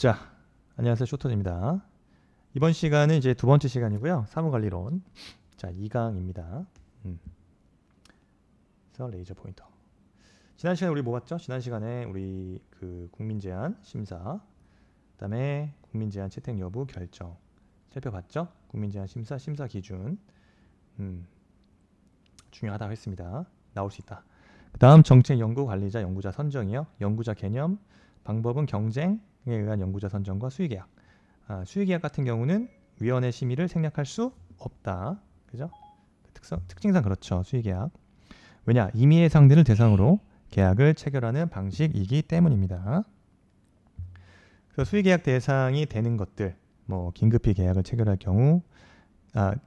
자, 안녕하세요. 쇼톤입니다. 이번 시간은 이제 두 번째 시간이고요. 사무관리론. 자, 2강입니다. 그래서 레이저 포인터. 지난 시간에 우리 뭐 봤죠? 지난 시간에 우리 그 국민제한 심사, 그다음에 국민제한 채택 여부 결정 살펴봤죠? 국민제한 심사, 심사 기준. 중요하다고 했습니다. 나올 수 있다. 그다음 정책 연구 관리자, 연구자 선정이요. 연구자 개념, 방법은 경쟁에 의한 연구자 선정과 수의계약. 수의계약 같은 경우는 위원회 심의를 생략할 수 없다. 그죠? 특징상 그렇죠. 수의계약. 왜냐? 임의의 상대를 대상으로 계약을 체결하는 방식이기 때문입니다. 그래서 수의계약 대상이 되는 것들, 뭐 긴급히 계약을 체결할 경우,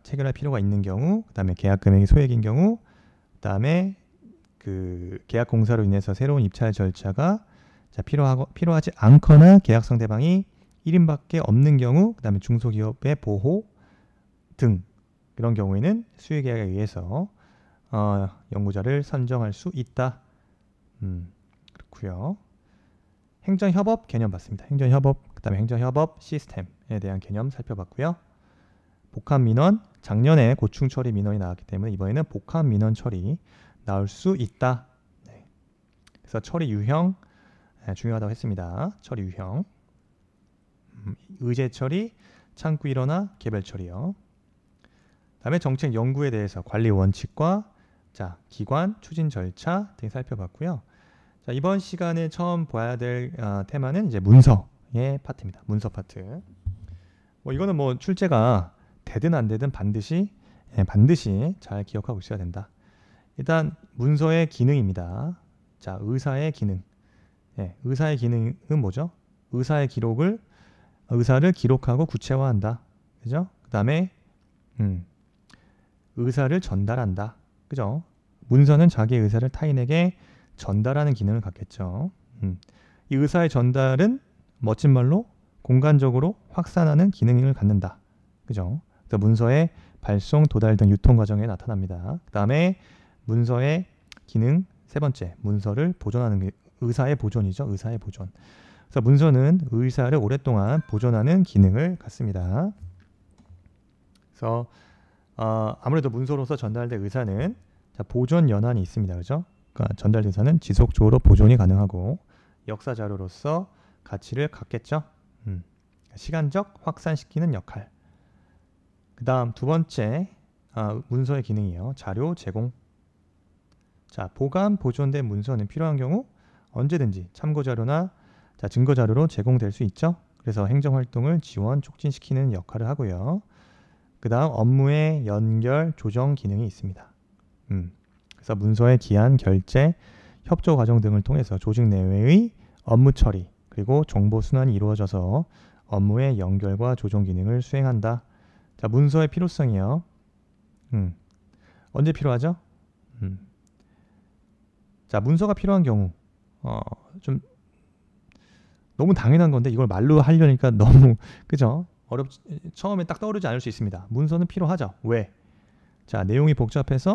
체결할 필요가 있는 경우, 그다음에 계약 금액이 소액인 경우, 그다음에 그 계약 공사로 인해서 새로운 입찰 절차가 필요하지 않거나 계약 상대방이 1인밖에 없는 경우, 그다음에 중소기업의 보호 등 이런 경우에는 수의계약에 의해서 연구자를 선정할 수 있다. 그렇고요. 행정협업 개념 봤습니다. 행정협업, 그다음에 행정협업 시스템에 대한 개념 살펴봤고요. 복합민원, 작년에 고충 처리 민원이 나왔기 때문에 이번에는 복합 민원 처리 나올 수 있다. 네. 그래서 처리 유형 중요하다고 했습니다. 처리 유형, 의제 처리, 창구 일원화, 개별 처리요. 다음에 정책 연구에 대해서 관리 원칙과 기관 추진 절차 등 살펴봤고요. 자, 이번 시간에 처음 봐야 될 테마는 이제 문서의 파트입니다. 문서 파트. 이거는 뭐 출제가 되든 안 되든 반드시 잘 기억하고 있어야 된다. 일단 문서의 기능입니다. 자, 의사의 기능. 의사의 기능은 뭐죠? 의사를 기록하고 구체화한다. 그죠? 그다음에 의사를 전달한다. 그죠? 문서는 자기의 의사를 타인에게 전달하는 기능을 갖겠죠. 이 의사의 전달은 멋진 말로 공간적으로 확산하는 기능을 갖는다. 그죠? 그래서 문서의 발송, 도달 등 유통 과정에 나타납니다. 그 다음에 문서의 기능 세 번째, 문서를 보존하는 의사의 보존이죠. 의사의 보존. 그래서 문서는 의사를 오랫동안 보존하는 기능을 갖습니다. 그래서 아무래도 문서로서 전달될 의사는 보존 연한이 있습니다. 그죠? 그러니까 전달된 의사는 지속적으로 보존이 가능하고 역사 자료로서 가치를 갖겠죠. 시간적 확산시키는 역할. 그 다음 두 번째 문서의 기능이에요. 자료 제공. 자, 보관 보존된 문서는 필요한 경우 언제든지 참고자료나 증거자료로 제공될 수 있죠. 그래서 행정활동을 지원, 촉진시키는 역할을 하고요. 그 다음 업무의 연결, 조정 기능이 있습니다. 그래서 문서의 기한, 결제, 협조 과정 등을 통해서 조직 내외의 업무 처리, 그리고 정보 순환이 이루어져서 업무의 연결과 조정 기능을 수행한다. 자, 문서의 필요성이요. 언제 필요하죠? 자, 문서가 필요한 경우 좀 너무 당연한 건데 이걸 말로 하려니까 너무 그죠? 처음에 딱 떠오르지 않을 수 있습니다. 문서는 필요하죠. 왜? 자, 내용이 복잡하기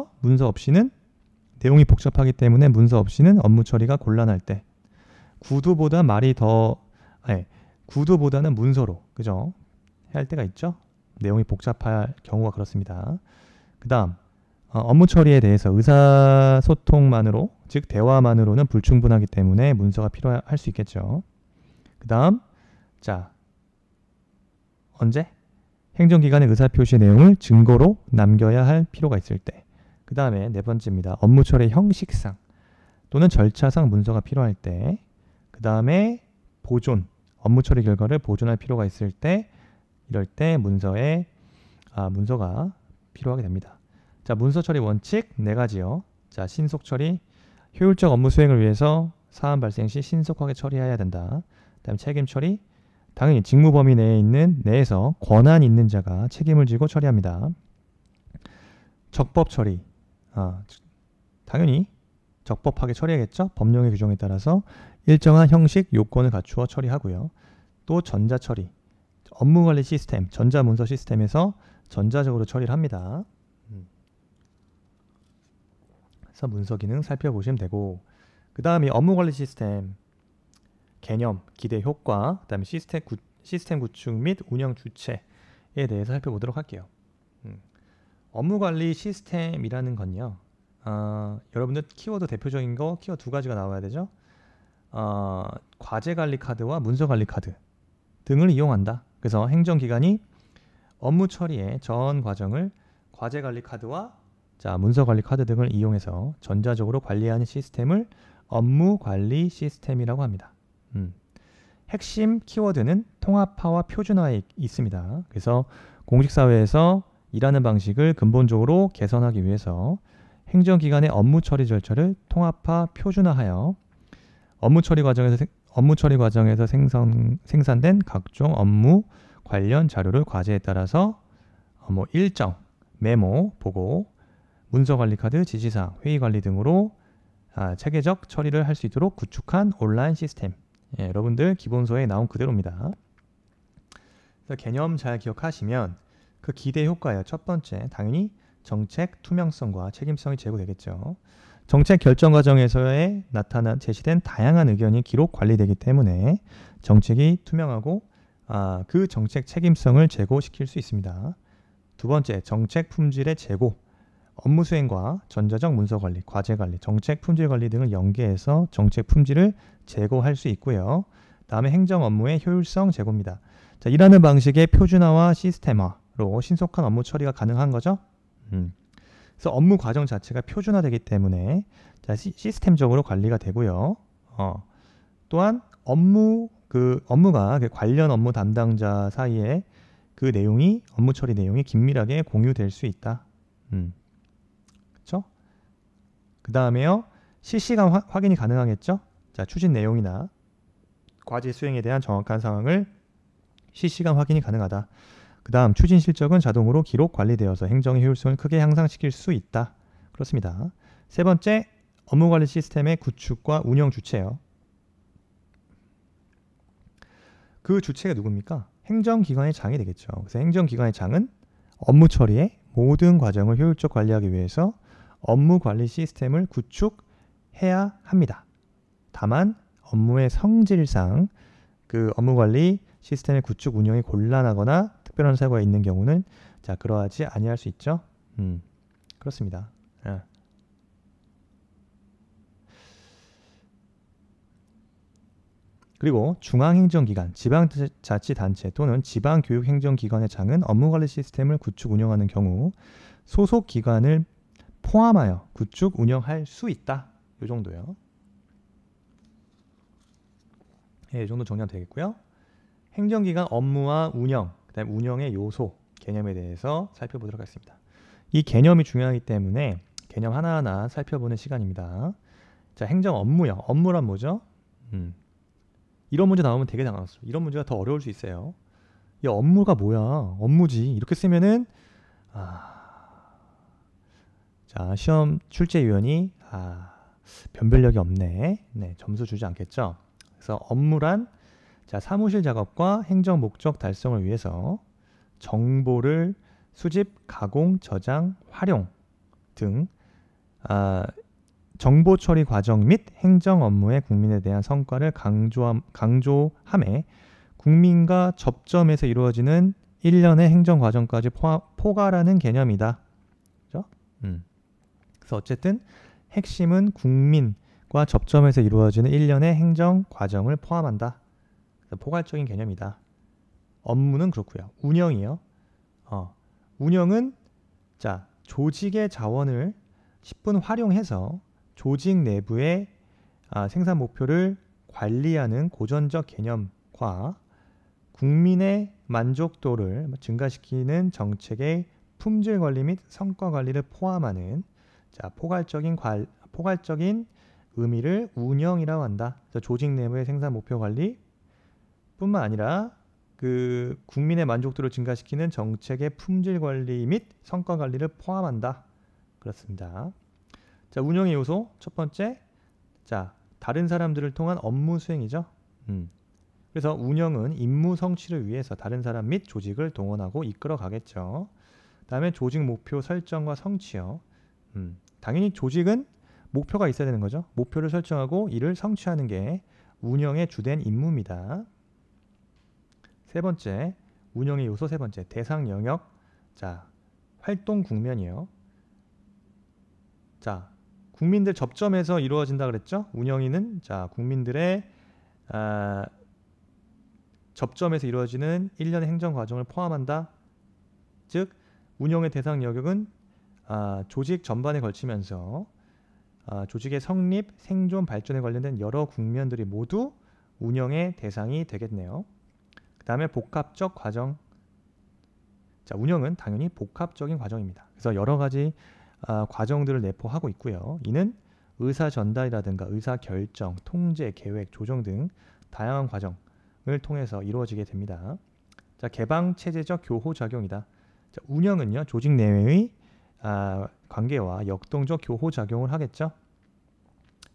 때문에 문서 없이는 업무 처리가 곤란할 때, 구두보다는 문서로, 그죠? 해야 할 때가 있죠. 내용이 복잡할 경우가 그렇습니다. 그 다음 업무 처리에 대해서 의사소통만으로, 즉 대화만으로는 불충분하기 때문에 문서가 필요할 수 있겠죠. 그 다음 언제? 행정기관의 의사표시 내용을 증거로 남겨야 할 필요가 있을 때. 그 다음에 네 번째입니다. 업무 처리 형식상 또는 절차상 문서가 필요할 때. 그 다음에 보존, 업무 처리 결과를 보존할 필요가 있을 때, 이럴 때 문서가 필요하게 됩니다. 자, 문서 처리 원칙 네 가지요. 자, 신속 처리, 효율적 업무 수행을 위해서 사안 발생 시 신속하게 처리해야 된다. 그다음 책임 처리, 당연히 직무 범위 내에서 권한 있는 자가 책임을 지고 처리합니다. 적법 처리, 당연히 적법하게 처리하겠죠. 법령의 규정에 따라서 일정한 형식 요건을 갖추어 처리하고요. 또 전자 처리, 업무관리 시스템, 전자문서 시스템에서 전자적으로 처리를 합니다. 그래서 문서 기능 살펴보시면 되고, 그 다음이 업무관리 시스템. 개념, 기대 효과, 그다음에 시스템 구축 및 운영 주체에 대해서 살펴보도록 할게요. 업무 관리 시스템이라는 건요. 여러분들 키워드 대표적인 거 키워드 두 가지가 나와야 되죠. 과제 관리 카드와 문서 관리 카드 등을 이용한다. 그래서 행정기관이 업무 처리의 전 과정을 과제 관리 카드와 문서 관리 카드 등을 이용해서 전자적으로 관리하는 시스템을 업무 관리 시스템이라고 합니다. 핵심 키워드는 통합화와 표준화에 있습니다. 그래서 공직사회에서 일하는 방식을 근본적으로 개선하기 위해서 행정기관의 업무 처리 절차를 통합화, 표준화하여 업무 처리 과정에서 생산된 각종 업무 관련 자료를 과제에 따라서 일정, 메모, 보고, 문서관리 카드, 지시사항, 회의관리 등으로 체계적 처리를 할 수 있도록 구축한 온라인 시스템. 여러분들 기본서에 나온 그대로입니다. 그래서 개념 잘 기억하시면 그 기대 효과예요. 첫 번째, 당연히 정책 투명성과 책임성이 제고되겠죠. 정책 결정 과정에서의 제시된 다양한 의견이 기록 관리되기 때문에 정책이 투명하고 그 정책 책임성을 제고시킬 수 있습니다. 두 번째, 정책 품질의 제고, 업무 수행과 전자적 문서 관리, 과제 관리, 정책 품질 관리 등을 연계해서 정책 품질을 제고할 수 있고요. 다음에 행정 업무의 효율성 제고입니다. 자, 일하는 방식의 표준화와 시스템화로 신속한 업무 처리가 가능한 거죠. 그래서 업무 과정 자체가 표준화되기 때문에 시스템적으로 관리가 되고요. 또한 업무가 관련 업무 담당자 사이에 그 내용이 업무 처리 내용이 긴밀하게 공유될 수 있다. 그렇죠? 그 다음에요. 실시간 확인이 가능하겠죠? 자, 추진 내용이나 과제 수행에 대한 정확한 상황을 실시간 확인이 가능하다. 그 다음 추진 실적은 자동으로 기록 관리되어서 행정의 효율성을 크게 향상시킬 수 있다. 그렇습니다. 세 번째, 업무관리 시스템의 구축과 운영 주체예요. 그 주체가 누굽니까? 행정기관의 장이 되겠죠. 그래서 행정기관의 장은 업무 처리의 모든 과정을 효율적 관리하기 위해서 업무관리 시스템을 구축해야 합니다. 다만 업무의 성질상 그 업무관리 시스템의 구축 운영이 곤란하거나 특별한 사고가 있는 경우는 그러하지 아니할 수 있죠. 그렇습니다. 그리고 중앙행정기관, 지방자치단체 또는 지방교육행정기관의 장은 업무관리 시스템을 구축 운영하는 경우 소속 기관을 포함하여 구축 운영할 수 있다. 이 정도요. 이 정도 정리하면 되겠고요. 행정기관 업무와 운영, 그다음에 운영의 요소, 개념에 대해서 살펴보도록 하겠습니다. 이 개념이 중요하기 때문에 개념 하나하나 살펴보는 시간입니다. 자, 행정 업무요. 업무란 뭐죠? 이런 문제 나오면 되게 당황스러워. 이런 문제가 더 어려울 수 있어요. 이 업무가 뭐야? 업무지. 이렇게 쓰면은 자, 시험 출제위원이 변별력이 없네. 네, 점수 주지 않겠죠. 그래서 업무란 사무실 작업과 행정 목적 달성을 위해서 정보를 수집, 가공, 저장, 활용 등 정보 처리 과정 및 행정 업무의 국민에 대한 성과를 강조함에 국민과 접점에서 이루어지는 일련의 행정 과정까지 포괄하는 개념이다. 그렇죠? 그래서 어쨌든 핵심은 국민과 접점에서 이루어지는 일련의 행정 과정을 포함한다. 그래서 포괄적인 개념이다. 업무는 그렇고요. 운영이요. 운영은 조직의 자원을 10분 활용해서 조직 내부의 생산 목표를 관리하는 고전적 개념과 국민의 만족도를 증가시키는 정책의 품질 관리 및 성과 관리를 포함하는 포괄적인 의미를 운영이라고 한다. 그래서 조직 내부의 생산 목표 관리 뿐만 아니라 그 국민의 만족도를 증가시키는 정책의 품질 관리 및 성과 관리를 포함한다. 그렇습니다. 자, 운영의 요소 첫 번째, 다른 사람들을 통한 업무 수행이죠. 그래서 운영은 임무 성취를 위해서 다른 사람 및 조직을 동원하고 이끌어 가겠죠. 다음에 조직 목표 설정과 성취요. 당연히 조직은 목표가 있어야 되는 거죠. 목표를 설정하고 이를 성취하는 게 운영의 주된 임무입니다. 세 번째, 운영의 요소 세 번째, 대상 영역. 자, 활동 국면이요. 자, 국민들 접점에서 이루어진다 그랬죠? 운영위는 자, 국민들의 접점에서 이루어지는 일련의 행정 과정을 포함한다. 즉, 운영의 대상 영역은 조직 전반에 걸치면서 조직의 성립, 생존, 발전에 관련된 여러 국면들이 모두 운영의 대상이 되겠네요. 그 다음에 복합적 과정. 자, 운영은 당연히 복합적인 과정입니다. 그래서 여러 가지 과정들을 내포하고 있고요. 이는 의사 전달이라든가 의사 결정, 통제, 계획, 조정 등 다양한 과정을 통해서 이루어지게 됩니다. 자, 개방 체제적 교호 작용이다. 자, 운영은요, 조직 내외의 관계와 역동적 교호 작용을 하겠죠.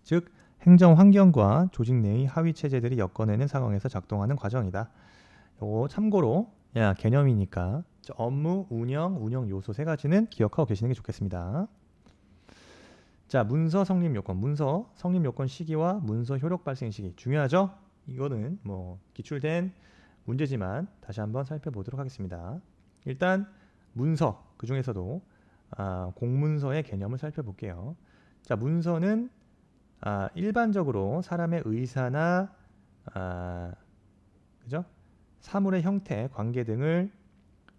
즉, 행정 환경과 조직 내의 하위 체제들이 엮어내는 상황에서 작동하는 과정이다. 요거 참고로 개념이니까 업무, 운영 요소 세 가지는 기억하고 계시는 게 좋겠습니다. 자, 문서 성립 요건, 문서 성립 요건 시기와 문서 효력 발생 시기 중요하죠? 이거는 뭐 기출된 문제지만 다시 한번 살펴보도록 하겠습니다. 일단 문서, 그 중에서도 공문서의 개념을 살펴볼게요. 자, 문서는 일반적으로 사람의 의사나 그죠? 사물의 형태, 관계 등을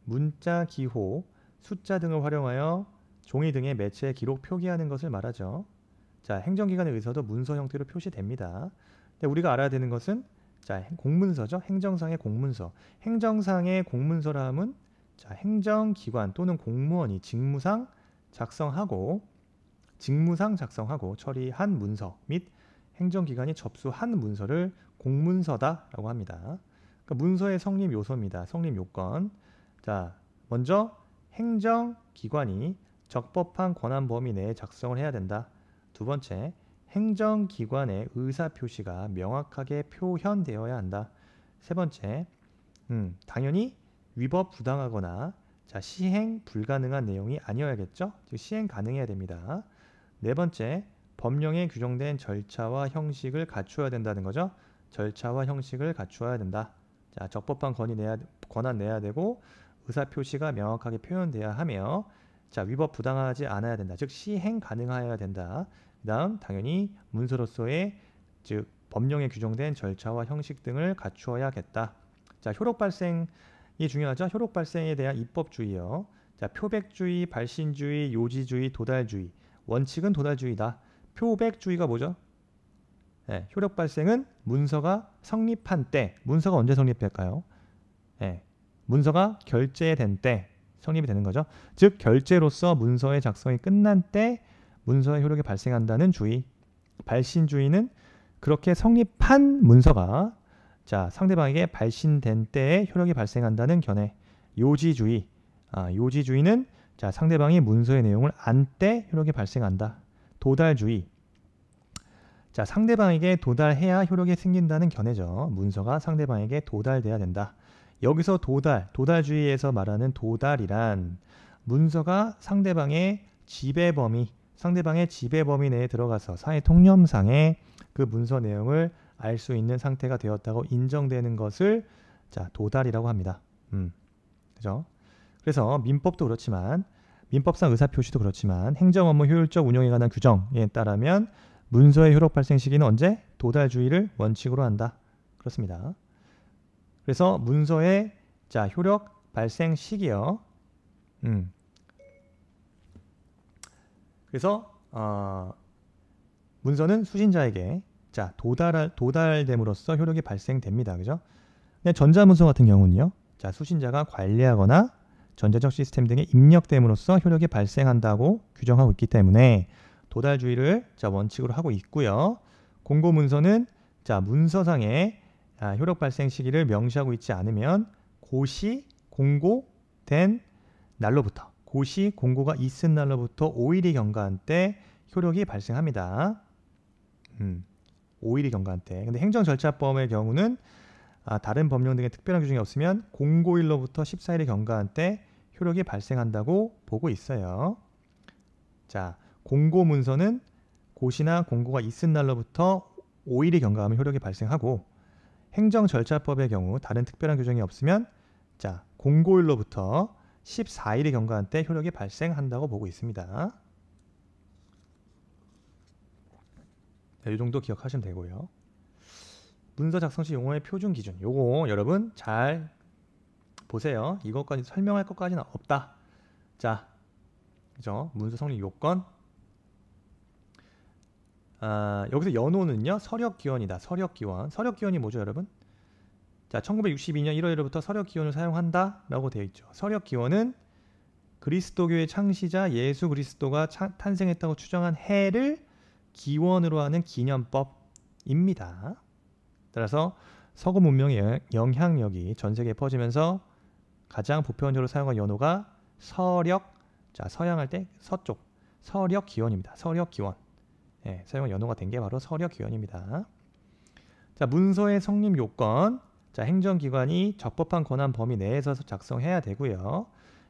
문자, 기호, 숫자 등을 활용하여 종이 등의 매체에 기록, 표기하는 것을 말하죠. 자, 행정기관의 의사도 문서 형태로 표시됩니다. 근데 우리가 알아야 되는 것은 자, 공문서죠. 행정상의 공문서. 행정상의 공문서라 함은 자, 행정기관 또는 공무원이 직무상 작성하고 처리한 문서 및 행정기관이 접수한 문서를 공문서다라고 합니다. 그러니까 문서의 성립 요소입니다. 성립 요건. 자, 먼저 행정기관이 적법한 권한 범위 내에 작성을 해야 된다. 두 번째, 행정기관의 의사표시가 명확하게 표현되어야 한다. 세 번째, 당연히 위법 부당하거나 자, 시행 불가능한 내용이 아니어야겠죠. 즉 시행 가능해야 됩니다. 네 번째, 법령에 규정된 절차와 형식을 갖추어야 된다는 거죠. 절차와 형식을 갖추어야 된다. 자, 적법한 권한 내야 되고 의사표시가 명확하게 표현돼야 하며 자, 위법 부당하지 않아야 된다. 즉 시행 가능해야 된다. 그 다음 당연히 문서로서의 즉 법령에 규정된 절차와 형식 등을 갖추어야겠다. 자, 효력 발생이 중요하죠. 효력 발생에 대한 입법주의요. 자, 표백주의, 발신주의, 요지주의, 도달주의. 원칙은 도달주의다. 표백주의가 뭐죠? 네, 효력 발생은 문서가 성립한 때, 문서가 언제 성립될까요? 네, 문서가 결제된 때 성립이 되는 거죠. 즉 결제로서 문서의 작성이 끝난 때 문서의 효력이 발생한다는 주의. 발신주의는 그렇게 성립한 문서가 자, 상대방에게 발신된 때에 효력이 발생한다는 견해. 요지주의. 요지주의는 자, 상대방이 문서의 내용을 안 때 효력이 발생한다. 도달주의. 자, 상대방에게 도달해야 효력이 생긴다는 견해죠. 문서가 상대방에게 도달돼야 된다. 여기서 도달주의에서 말하는 도달이란 문서가 상대방의 지배 범위 내에 들어가서 사회 통념상의 그 문서 내용을 알 수 있는 상태가 되었다고 인정되는 것을 자, 도달이라고 합니다. 그죠? 그래서 민법도 그렇지만 민법상 의사표시도 그렇지만 행정업무 효율적 운영에 관한 규정에 따르면 문서의 효력 발생 시기는 언제? 도달주의를 원칙으로 한다. 그렇습니다. 그래서 문서의 자, 효력 발생 시기요. 그래서 문서는 수신자에게 자, 도달됨으로써 효력이 발생됩니다. 그죠? 근데 전자문서 같은 경우는요. 자, 수신자가 관리하거나 전자적 시스템 등에 입력됨으로써 효력이 발생한다고 규정하고 있기 때문에 도달주의를 자, 원칙으로 하고 있고요. 공고문서는 자, 문서상의 효력 발생 시기를 명시하고 있지 않으면 고시 공고된 날로부터 고시 공고가 있은 날로부터 5일이 경과한 때 효력이 발생합니다. 5일이 경과한 때. 근데 행정절차법의 경우는 다른 법령 등의 특별한 규정이 없으면 공고일로부터 14일이 경과한 때 효력이 발생한다고 보고 있어요. 자, 공고문서는 고시나 공고가 있은 날로부터 5일이 경과하면 효력이 발생하고 행정절차법의 경우 다른 특별한 규정이 없으면 자 공고일로부터 14일이 경과한 때 효력이 발생한다고 보고 있습니다. 이 정도 기억하시면 되고요. 문서 작성 시 용어의 표준 기준 요거 여러분 잘 보세요. 이것까지 설명할 것까지는 없다. 자, 그죠? 문서 성립 요건. 여기서 연호는요 서력기원이다. 서력기원. 서력기원이 뭐죠, 여러분? 자, 1962년 1월 1일부터 서력기원을 사용한다라고 되어 있죠. 서력기원은 그리스도교의 창시자 예수 그리스도가 탄생했다고 추정한 해를 기원으로 하는 기념법입니다. 따라서 서구 문명의 영향력이 전 세계에 퍼지면서 가장 보편적으로 사용한 연호가 서력, 자 서양할 때 서쪽, 서력기원입니다. 서력기원. 예, 사용한 연호가 된 게 바로 서력기원입니다. 자, 문서의 성립 요건. 자, 행정기관이 적법한 권한 범위 내에서 작성해야 되고요.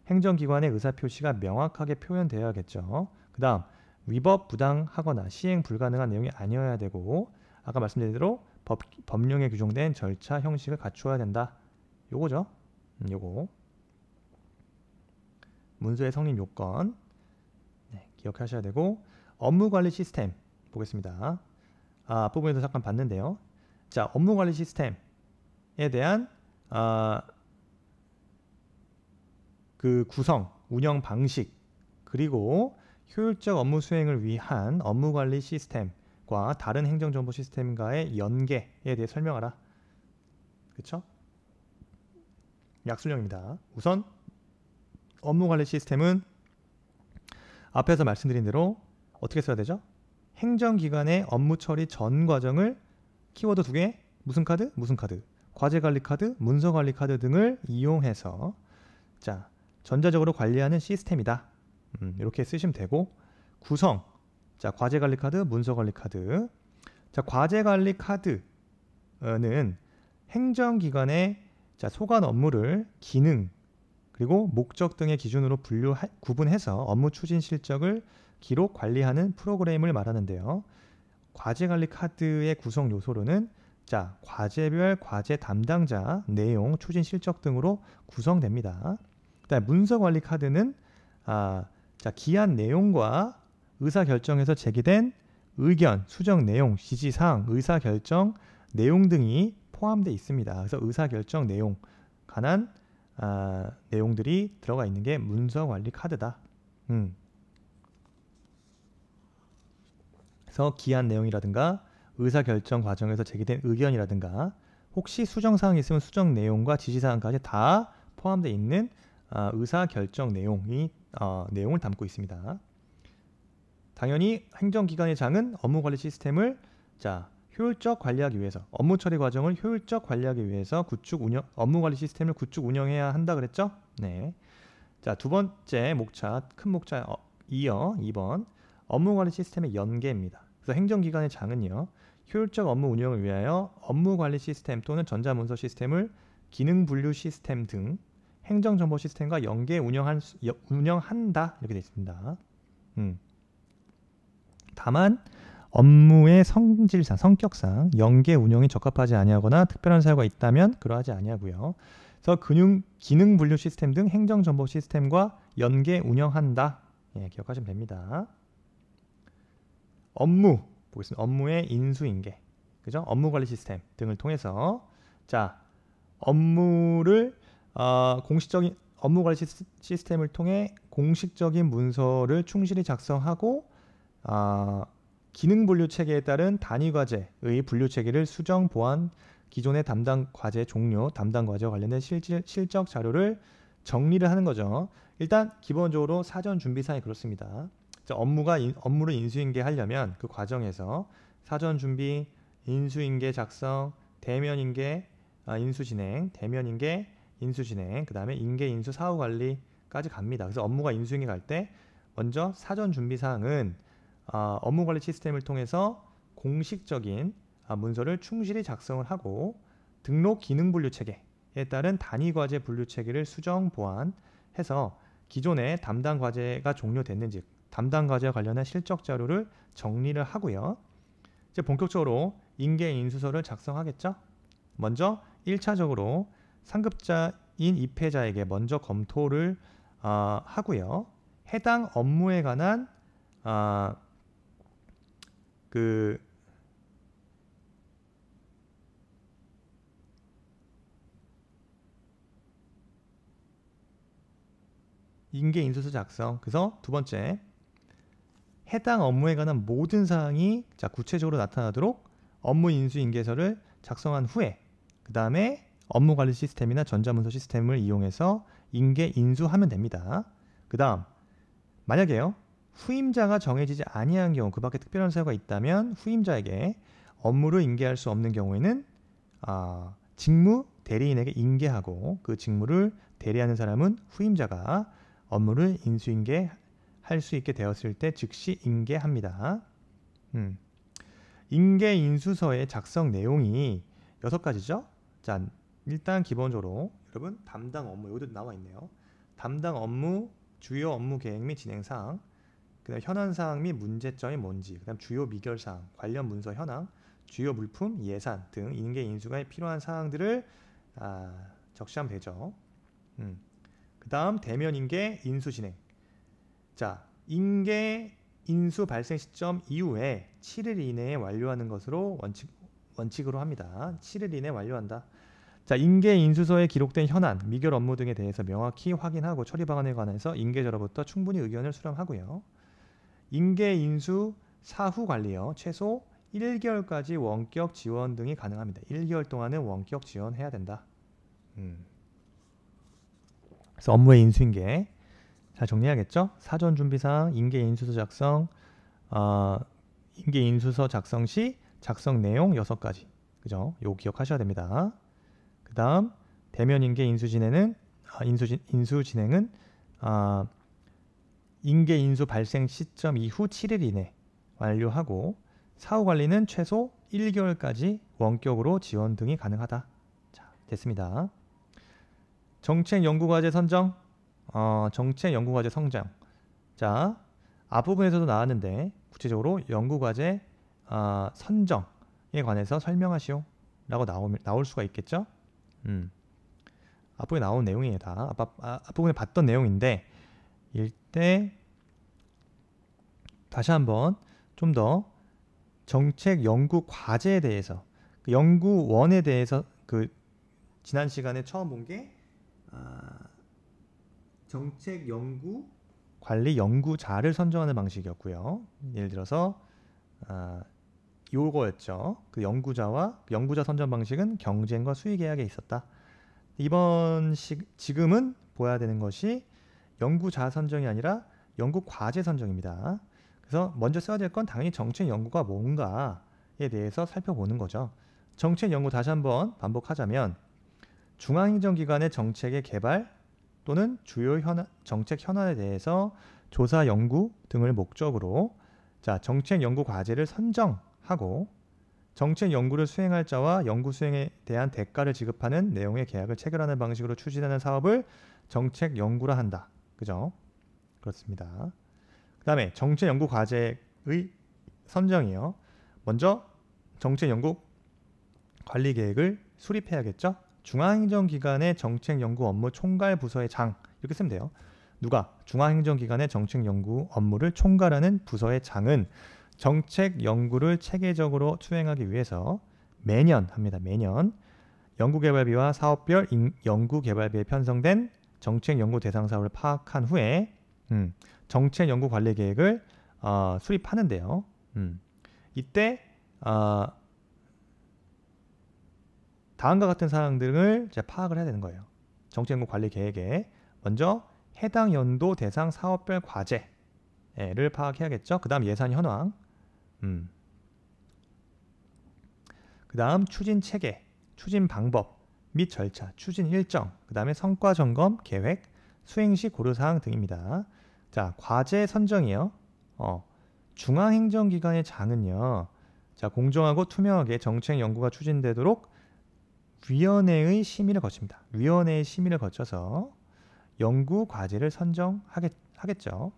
행정기관의 의사표시가 명확하게 표현되어야겠죠. 그 다음 위법 부당하거나 시행 불가능한 내용이 아니어야 되고 아까 말씀드린 대로 법령에 규정된 절차 형식을 갖추어야 된다. 요거죠. 요거 문서의 성립 요건 네, 기억하셔야 되고 업무관리 시스템 보겠습니다. 앞부분에서 잠깐 봤는데요. 자, 업무관리 시스템에 대한 그 구성, 운영 방식 그리고 효율적 업무 수행을 위한 업무관리 시스템과 다른 행정정보 시스템과의 연계에 대해 설명하라. 그쵸? 약술형입니다. 우선 업무관리 시스템은 앞에서 말씀드린 대로 어떻게 써야 되죠? 행정기관의 업무 처리 전 과정을 키워드 2개, 무슨 카드? 무슨 카드? 과제관리 카드, 문서관리 카드 등을 이용해서 자 전자적으로 관리하는 시스템이다. 이렇게 쓰시면 되고 구성, 자 과제관리 카드, 문서관리 카드. 자 과제관리 카드는 행정기관의 자 소관 업무를 기능 그리고 목적 등의 기준으로 구분해서 업무 추진 실적을 기록 관리하는 프로그램을 말하는데요. 과제관리 카드의 구성 요소로는 자 과제별 과제 담당자, 내용, 추진 실적 등으로 구성됩니다. 그다음 문서관리 카드는 자 기한 내용과 의사결정에서 제기된 의견, 수정 내용, 지시사항, 의사결정 내용 등이 포함되어 있습니다. 그래서 의사결정 내용 관한 내용들이 들어가 있는 게 문서관리 카드다. 그래서 기한 내용이라든가 의사결정 과정에서 제기된 의견이라든가 혹시 수정사항이 있으면 수정 내용과 지시사항까지 다 포함되어 있는 의사결정 내용을 담고 있습니다. 당연히 행정기관의 장은 업무관리 시스템을 자 효율적 관리하기 위해서 업무 처리 과정을 효율적 관리하기 위해서 업무관리 시스템을 구축 운영해야 한다 그랬죠? 네. 자, 두 번째 목차 큰 목차 이어 2번 업무관리 시스템의 연계입니다. 그래서 행정기관의 장은요 효율적 업무 운영을 위하여 업무관리 시스템 또는 전자문서 시스템을 기능 분류 시스템 등 행정정보 시스템과 연계 운영한다 이렇게 되어 있습니다. 다만 업무의 성질상, 성격상 연계 운영이 적합하지 아니하거나 특별한 사유가 있다면 그러하지 아니하고요. 그래서 기능 분류 시스템 등 행정정보 시스템과 연계 운영한다. 예, 기억하시면 됩니다. 업무 보겠습니다. 업무의 인수인계, 그죠? 업무관리 시스템 등을 통해서 자 업무를 공식적인 업무관리 시스템을 통해 공식적인 문서를 충실히 작성하고 기능 분류 체계에 따른 단위 과제의 분류 체계를 수정, 보완, 기존의 담당 과제 종료, 담당 과제와 관련된 실적 자료를 정리를 하는 거죠. 일단 기본적으로 사전 준비사항이 그렇습니다. 자, 업무를 인수인계하려면 그 과정에서 사전 준비, 인수인계 작성, 대면인계, 인수진행, 대면인계, 인수진행, 그 다음에 인계, 인수, 사후관리까지 갑니다. 그래서 업무가 인수인계 갈 때 먼저 사전 준비사항은 업무관리 시스템을 통해서 공식적인 문서를 충실히 작성을 하고 등록 기능 분류 체계에 따른 단위 과제 분류 체계를 수정, 보완해서 기존의 담당 과제가 종료됐는지 담당 과제와 관련한 실적 자료를 정리를 하고요. 이제 본격적으로 인계인수서를 작성하겠죠. 먼저 1차적으로 상급자인 입회자에게 먼저 검토를 하고요. 해당 업무에 관한 그 인계인수서 작성. 그래서 두 번째, 해당 업무에 관한 모든 사항이 구체적으로 나타나도록 업무 인수 인계서를 작성한 후에 그 다음에 업무 관리 시스템이나 전자문서 시스템을 이용해서 인계 인수하면 됩니다. 그 다음 만약에요 후임자가 정해지지 아니한 경우, 그 밖에 특별한 사유가 있다면 후임자에게 업무를 인계할 수 없는 경우에는 직무 대리인에게 인계하고, 그 직무를 대리하는 사람은 후임자가 업무를 인수인계할 수 있게 되었을 때 즉시 인계합니다. 인계인수서의 작성 내용이 6가지죠. 자, 일단 기본적으로 여러분 담당 업무, 여기도 나와 있네요. 담당 업무, 주요 업무 계획 및 진행사항, 그다음 현안사항 및 문제점이 뭔지, 그다음 주요 미결사항, 관련 문서 현황, 주요 물품, 예산 등 인계인수가 필요한 사항들을 적시하면 되죠. 그 다음 대면 인계 인수 진행. 자, 인계 인수 발생 시점 이후에 7일 이내에 완료하는 것으로 원칙으로 합니다. 7일 이내에 완료한다. 자, 인계 인수서에 기록된 현안, 미결 업무 등에 대해서 명확히 확인하고 처리 방안에 관해서 인계자로부터 충분히 의견을 수렴하고요. 인계 인수 사후 관리요. 최소 1개월까지 원격 지원 등이 가능합니다. 1개월 동안은 원격 지원해야 된다. 그래서 업무의 인수인계 잘 정리해야겠죠? 사전 준비사항, 인계인수서 작성, 인계인수서 작성 시 작성 내용 6가지. 그죠? 요거 기억하셔야 됩니다. 그 다음 대면 인계인수 진행은 인계인수 발생 시점 이후 7일 이내 완료하고, 사후 관리는 최소 1개월까지 원격으로 지원 등이 가능하다. 자, 됐습니다. 정책 연구과제 선정, 정책 연구과제 선정. 자, 앞부분에서도 나왔는데 구체적으로 연구과제 선정에 관해서 설명하시오 라고 나올 수가 있겠죠. 앞부분에 나온 내용이에요. 다 앞부분에 봤던 내용인데, 이때 다시 한번 좀 더 정책 연구 과제에 대해서, 연구원에 대해서 지난 시간에 처음 본 게 정책 연구 관리 연구자를 선정하는 방식이었고요. 예를 들어서 요거였죠. 그 연구자 선정 방식은 경쟁과 수의 계약에 있었다. 지금은 보아야 되는 것이 연구자 선정이 아니라 연구 과제 선정입니다. 그래서 먼저 써야 될 건 당연히 정책 연구가 뭔가에 대해서 살펴보는 거죠. 정책 연구 다시 한번 반복하자면, 중앙행정기관의 정책의 개발 또는 주요 정책 현안에 대해서 조사 연구 등을 목적으로 정책 연구 과제를 선정하고, 정책 연구를 수행할 자와 연구 수행에 대한 대가를 지급하는 내용의 계약을 체결하는 방식으로 추진하는 사업을 정책 연구라 한다. 그죠? 그렇습니다. 그 다음에 정책 연구 과제의 선정이요. 먼저 정책 연구 관리 계획을 수립해야겠죠. 중앙행정기관의 정책 연구 업무 총괄 부서의 장, 이렇게 쓰면 돼요. 누가? 중앙행정기관의 정책 연구 업무를 총괄하는 부서의 장은 정책 연구를 체계적으로 수행하기 위해서 매년 합니다. 매년 연구개발비와 사업별 연구개발비에 편성된 정책 연구 대상 사업을 파악한 후에 정책 연구 관리 계획을 수립하는데요. 이때 다음과 같은 사항들을 파악을 해야 되는 거예요. 정책 연구 관리 계획에 먼저 해당 연도 대상 사업별 과제를 파악해야겠죠. 그 다음 예산 현황, 그 다음 추진 체계, 추진 방법 및 절차, 추진 일정, 그 다음에 성과 점검, 계획, 수행 시 고려사항 등입니다. 자, 과제 선정이요. 중앙행정기관의 장은요. 공정하고 투명하게 정책 연구가 추진되도록 위원회의 심의를 거칩니다. 위원회의 심의를 거쳐서 연구 과제를 선정하겠죠.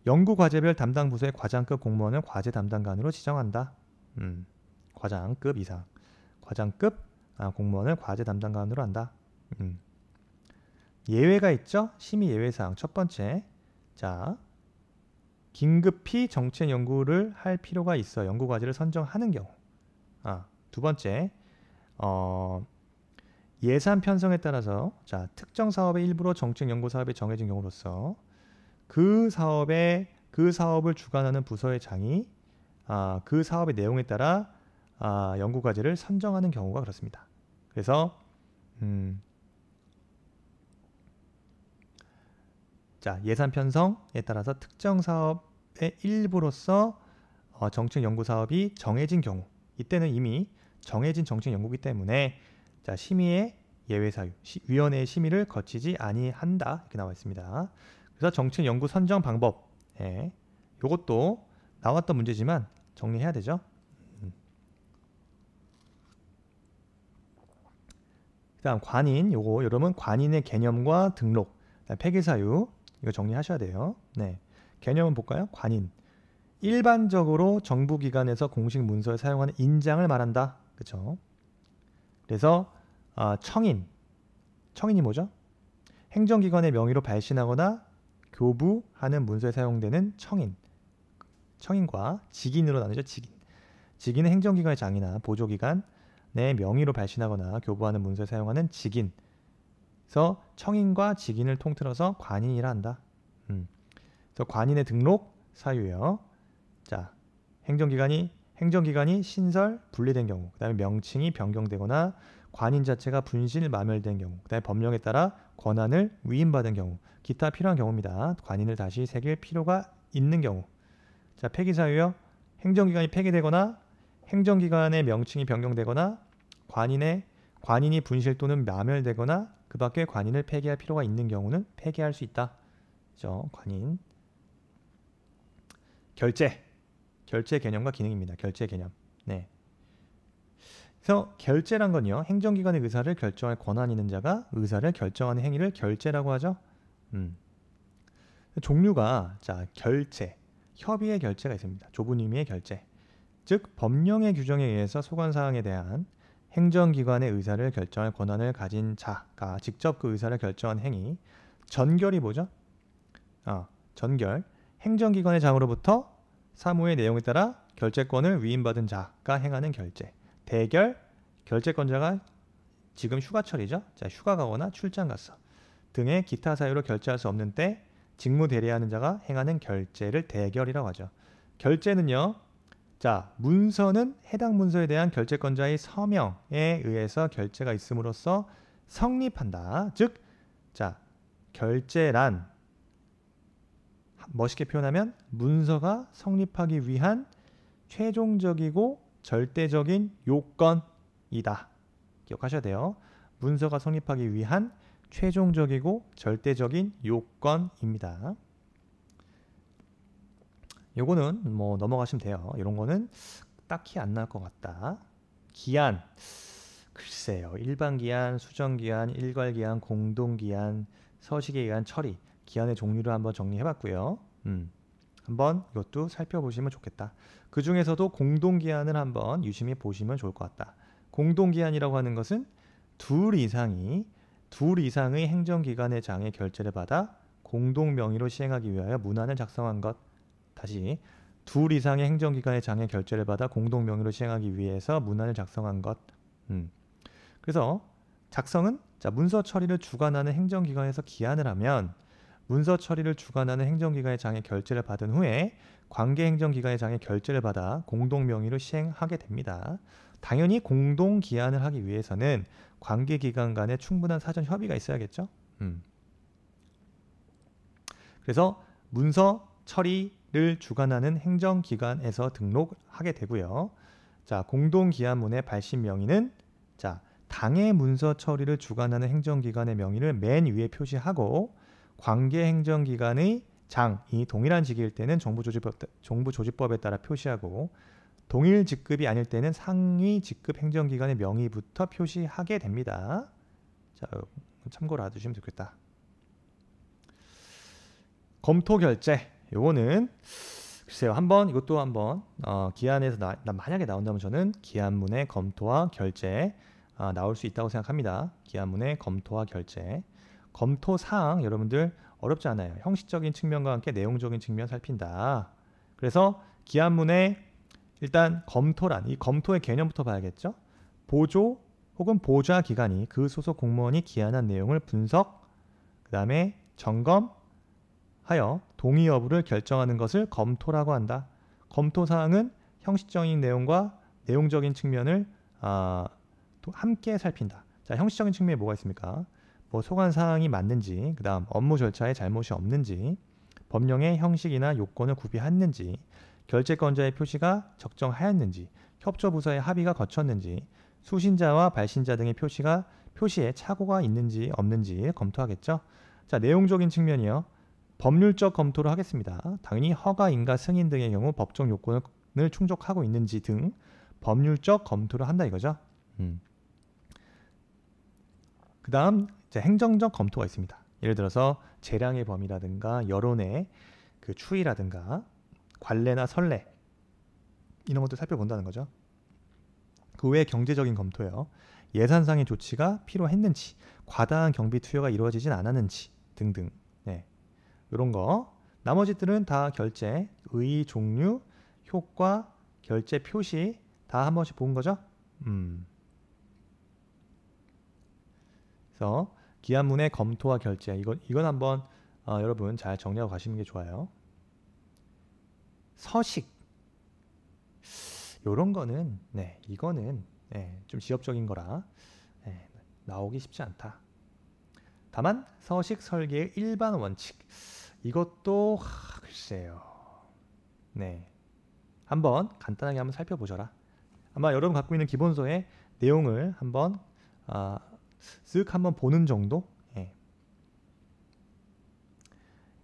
연구 과제별 담당 부서의 과장급 공무원을 과제 담당관으로 지정한다. 과장급 이상. 과장급 공무원을 과제 담당관으로 한다. 예외가 있죠? 심의 예외사항 첫 번째. 자, 긴급히 정책 연구를 할 필요가 있어 연구 과제를 선정하는 경우. 두 번째. 예산 편성에 따라서 자, 특정 사업의 일부로 정책 연구 사업이 정해진 경우로서 그 사업을 주관하는 부서의 장이 그 사업의 내용에 따라 연구 과제를 선정하는 경우가 그렇습니다. 그래서 자, 예산 편성에 따라서 특정 사업의 일부로서 정책 연구 사업이 정해진 경우, 이때는 이미 정해진 정책 연구이기 때문에 자, 심의의 예외 사유, 위원회의 심의를 거치지 아니한다 이렇게 나와 있습니다. 그래서 정책 연구 선정 방법, 이것도 나왔던 문제지만 정리해야 되죠. 그다음 관인, 요거 여러분 관인의 개념과 등록, 폐기 사유 이거 정리하셔야 돼요. 네, 개념은 볼까요? 관인, 일반적으로 정부기관에서 공식 문서에 사용하는 인장을 말한다. 그렇죠? 그래서 청인이 뭐죠? 행정기관의 명의로 발신하거나 교부하는 문서에 사용되는 청인과 직인으로 나누죠. 직인은 행정기관의 장이나 보조기관의 명의로 발신하거나 교부하는 문서에 사용하는 직인. 그래서 청인과 직인을 통틀어서 관인이라 한다. 그래서 관인의 등록 사유예요. 자, 행정기관이 신설, 분리된 경우, 그 다음에 명칭이 변경되거나 관인 자체가 분실, 마멸된 경우, 그 다음에 법령에 따라 권한을 위임받은 경우, 기타 필요한 경우입니다. 관인을 다시 새길 필요가 있는 경우. 자, 폐기 사유요. 행정기관이 폐기되거나 행정기관의 명칭이 변경되거나 관인이 분실 또는 마멸되거나 그 밖에 관인을 폐기할 필요가 있는 경우는 폐기할 수 있다. 그죠? 관인. 결제 개념과 기능입니다. 결제 개념. 네. 그래서 결제란 건요, 행정기관의 의사를 결정할 권한 있는 자가 의사를 결정하는 행위를 결제라고 하죠. 종류가 자, 결제, 협의의 결제가 있습니다. 좁은 의미의 결제. 즉 법령의 규정에 의해서 소관사항에 대한 행정기관의 의사를 결정할 권한을 가진 자가 직접 그 의사를 결정한 행위. 전결이 뭐죠? 전결. 행정기관의 장으로부터 사무의 내용에 따라 결제권을 위임받은 자가 행하는 결제. 대결, 결제권자가 지금 휴가철이죠. 자, 휴가 가거나 출장 갔어 등의 기타 사유로 결제할 수 없는 때 직무 대리하는 자가 행하는 결제를 대결이라고 하죠. 결제는요, 자, 문서는 해당 문서에 대한 결제권자의 서명에 의해서 결제가 있음으로써 성립한다. 즉, 자, 결제란 멋있게 표현하면 문서가 성립하기 위한 최종적이고 절대적인 요건이다. 기억하셔야 돼요. 문서가 성립하기 위한 최종적이고 절대적인 요건입니다. 요거는 뭐 넘어가시면 돼요. 이런 거는 딱히 안 나올 것 같다. 기한. 글쎄요. 일반기한, 수정기한, 일괄기한, 공동기한, 서식에 의한 처리. 기한의 종류를 한번 정리해봤고요. 한번 이것도 살펴보시면 좋겠다. 그 중에서도 공동기한을 한번 유심히 보시면 좋을 것 같다. 공동기한이라고 하는 것은 둘 이상의 행정기관의 장의 결제를 받아 공동명의로 시행하기 위하여 문안을 작성한 것. 다시, 둘 이상의 행정기관의 장의 결제를 받아 공동명의로 시행하기 위해서 문안을 작성한 것. 그래서 작성은 자, 문서 처리를 주관하는 행정기관에서 기한을 하면 문서 처리를 주관하는 행정기관의 장의 결제를 받은 후에 관계 행정기관의 장의 결제를 받아 공동명의로 시행하게 됩니다. 당연히 공동기한을 하기 위해서는 관계기관 간에 충분한 사전 협의가 있어야겠죠. 그래서 문서 처리를 주관하는 행정기관에서 등록하게 되고요. 자, 공동기한문의 발신 명의는 자, 당의 문서 처리를 주관하는 행정기관의 명의를 맨 위에 표시하고 관계 행정기관의 장이 동일한 직위일 때는 정부조직법에 따라 표시하고 동일 직급이 아닐 때는 상위 직급 행정기관의 명의부터 표시하게 됩니다. 자, 참고로 알아두시면 좋겠다. 검토결제. 요거는 글쎄요, 한번 이것도 한번 기한에서 만약에 나온다면 저는 기한문의 검토와 결제 나올 수 있다고 생각합니다. 기한문의 검토와 결제. 검토 사항 여러분들 어렵지 않아요. 형식적인 측면과 함께 내용적인 측면 살핀다. 그래서 기한문의 일단 검토란 이 검토의 개념부터 봐야겠죠. 보조 혹은 보좌 기관이 그 소속 공무원이 기한한 내용을 분석, 그 다음에 점검하여 동의 여부를 결정하는 것을 검토라고 한다. 검토 사항은 형식적인 내용과 내용적인 측면을 함께 살핀다. 자, 형식적인 측면에 뭐가 있습니까? 뭐 소관 사항이 맞는지, 그 다음 업무 절차에 잘못이 없는지, 법령의 형식이나 요건을 구비했는지, 결재권자의 표시가 적정하였는지, 협조부서의 합의가 거쳤는지, 수신자와 발신자 등의 표시에 착오가 있는지 없는지 검토하겠죠. 자, 내용적인 측면이요. 법률적 검토를 하겠습니다. 당연히 허가, 인가, 승인 등의 경우 법정 요건을 충족하고 있는지 등 법률적 검토를 한다 이거죠. 그 다음 행정적 검토가 있습니다. 예를 들어서 재량의 범위라든가 여론의 그 추이라든가 관례나 선례 이런 것도 살펴본다는 거죠. 그 외에 경제적인 검토요. 예산상의 조치가 필요했는지, 과다한 경비 투여가 이루어지진 않았는지 등등. 네. 이런 거. 나머지들은 다 결제, 의, 종류, 효과, 결제 표시 다 한 번씩 본 거죠. 그래서 기한문의 검토와 결제 이건 한번 여러분 잘 정리하고 가시는 게 좋아요. 서식 요런 거는 이거는 좀 지엽적인 거라 나오기 쉽지 않다. 다만 서식 설계의 일반 원칙 이것도 글쎄요. 한번 간단하게 한번 살펴보셔라. 아마 여러분 갖고 있는 기본서의 내용을 한번 쓱 한번 보는 정도.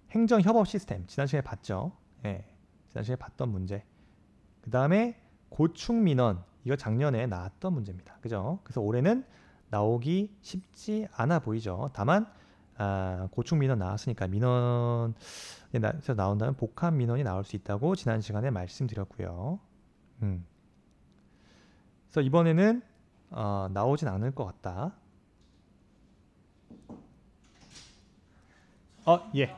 행정협업 시스템 지난 시간에 봤죠. 지난 시간에 봤던 문제. 그 다음에 고충민원 이거 작년에 나왔던 문제입니다. 그죠? 그래서 올해는 나오기 쉽지 않아 보이죠. 다만 고충민원 나왔으니까 민원에서 나온다면 복합민원이 나올 수 있다고 지난 시간에 말씀드렸고요. 그래서 이번에는 나오진 않을 것 같다. 예.